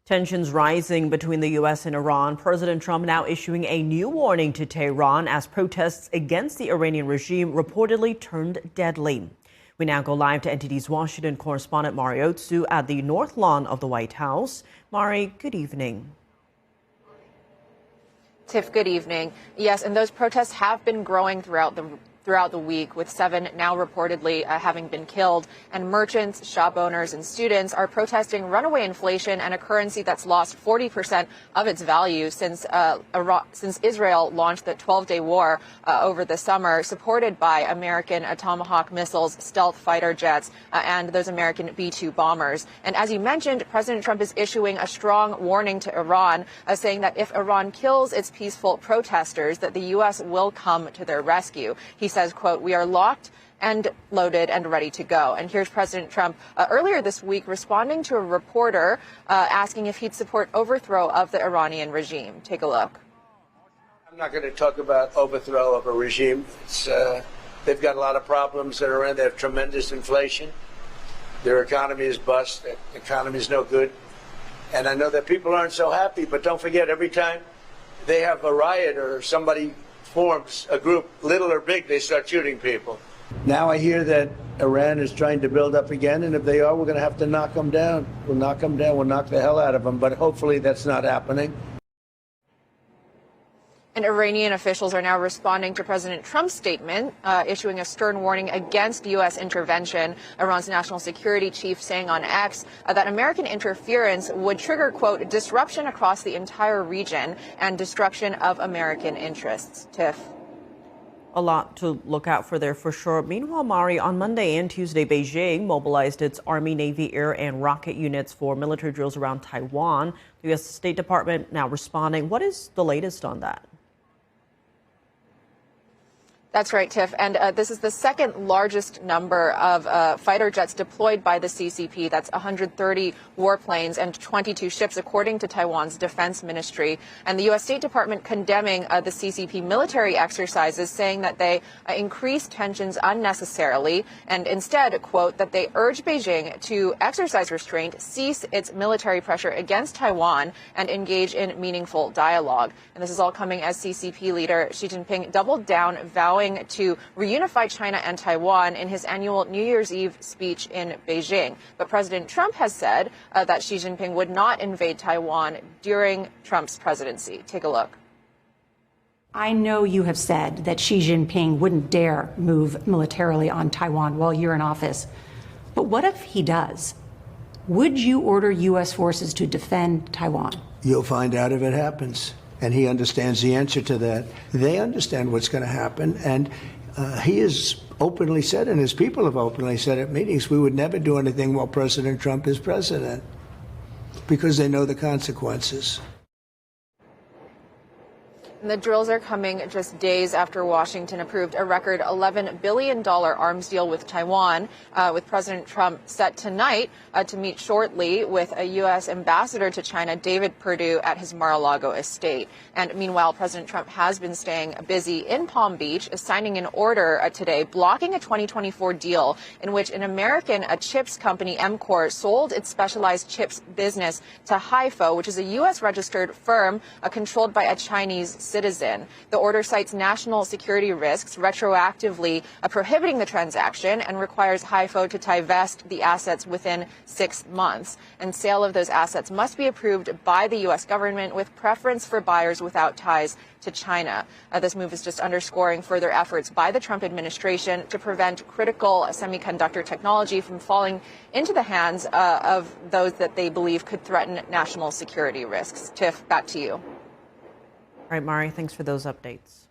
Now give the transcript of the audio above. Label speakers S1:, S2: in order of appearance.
S1: Tensions rising between the U.S. and Iran. President Trump now issuing a new warning to Tehran as protests against the Iranian regime reportedly turned deadly. We now go live to NTD's Washington correspondent Mari Otsu at the North Lawn of the White House. Mari, good evening.
S2: Tiff, good evening. Yes, and those protests have been growing throughout the week, with 7 now reportedly having been killed. And merchants, shop owners, and students are protesting runaway inflation and a currency that's lost 40% of its value since Israel launched the 12-day war over the summer, supported by American Tomahawk missiles, stealth fighter jets, and those American B-2 bombers. And as you mentioned, President Trump is issuing a strong warning to Iran, saying that if Iran kills its peaceful protesters, that the U.S. will come to their rescue. He says, quote, "We are locked and loaded and ready to go." And here's President Trump earlier this week responding to a reporter asking if he'd support overthrow of the Iranian regime. Take a look.
S3: I'm not going to talk about overthrow of a regime. They've got a lot of problems in Iran. They have tremendous inflation. Their economy is bust. Their economy is no good. And I know that people aren't so happy, but don't forget, every time they have a riot or somebody forms a group, little or big, they start shooting people. Now I hear that Iran is trying to build up again, and if they are, we're going to have to knock them down. We'll knock them down. We'll knock the hell out of them, but hopefully that's not happening.
S2: And Iranian officials are now responding to President Trump's statement, issuing a stern warning against U.S. intervention. Iran's national security chief saying on X that American interference would trigger, quote, disruption across the entire region and destruction of American interests. Tiff.
S1: A lot to look out for there for sure. Meanwhile, Mari, on Monday and Tuesday, Beijing mobilized its Army, Navy, air and rocket units for military drills around Taiwan. The U.S. State Department now responding. What is the latest on that?
S2: That's right, Tiff. And this is the second largest number of fighter jets deployed by the CCP. That's 130 warplanes and 22 ships, according to Taiwan's defense ministry. And the U.S. State Department condemning the CCP military exercises, saying that they increase tensions unnecessarily and instead, quote, that they urge Beijing to exercise restraint, cease its military pressure against Taiwan, and engage in meaningful dialogue. And this is all coming as CCP leader Xi Jinping doubled down, vowing to reunify China and Taiwan in his annual New Year's Eve speech in Beijing. But President Trump has said that Xi Jinping would not invade Taiwan during Trump's presidency. Take a look.
S4: I know you have said that Xi Jinping wouldn't dare move militarily on Taiwan while you're in office. But what if he does? Would you order U.S. forces to defend Taiwan?
S3: You'll find out if it happens. And he understands the answer to that. They understand what's going to happen. And he has openly said, and his people have openly said at meetings, we would never do anything while President Trump is president, because they know the consequences.
S2: And the drills are coming just days after Washington approved a record $11 billion arms deal with Taiwan, with President Trump set tonight to meet shortly with a U.S. ambassador to China, David Perdue, at his Mar-a-Lago estate. And meanwhile, President Trump has been staying busy in Palm Beach, signing an order today blocking a 2024 deal in which an American chips company, MCOR, sold its specialized chips business to HIFO, which is a U.S. registered firm controlled by a Chinese citizen. The order cites national security risks, retroactively prohibiting the transaction, and requires HIFO to divest the assets within 6 months. And sale of those assets must be approved by the U.S. government, with preference for buyers without ties to China. This move is just underscoring further efforts by the Trump administration to prevent critical semiconductor technology from falling into the hands of those that they believe could threaten national security risks. Tiff, back to you.
S1: All right, Mari, thanks for those updates.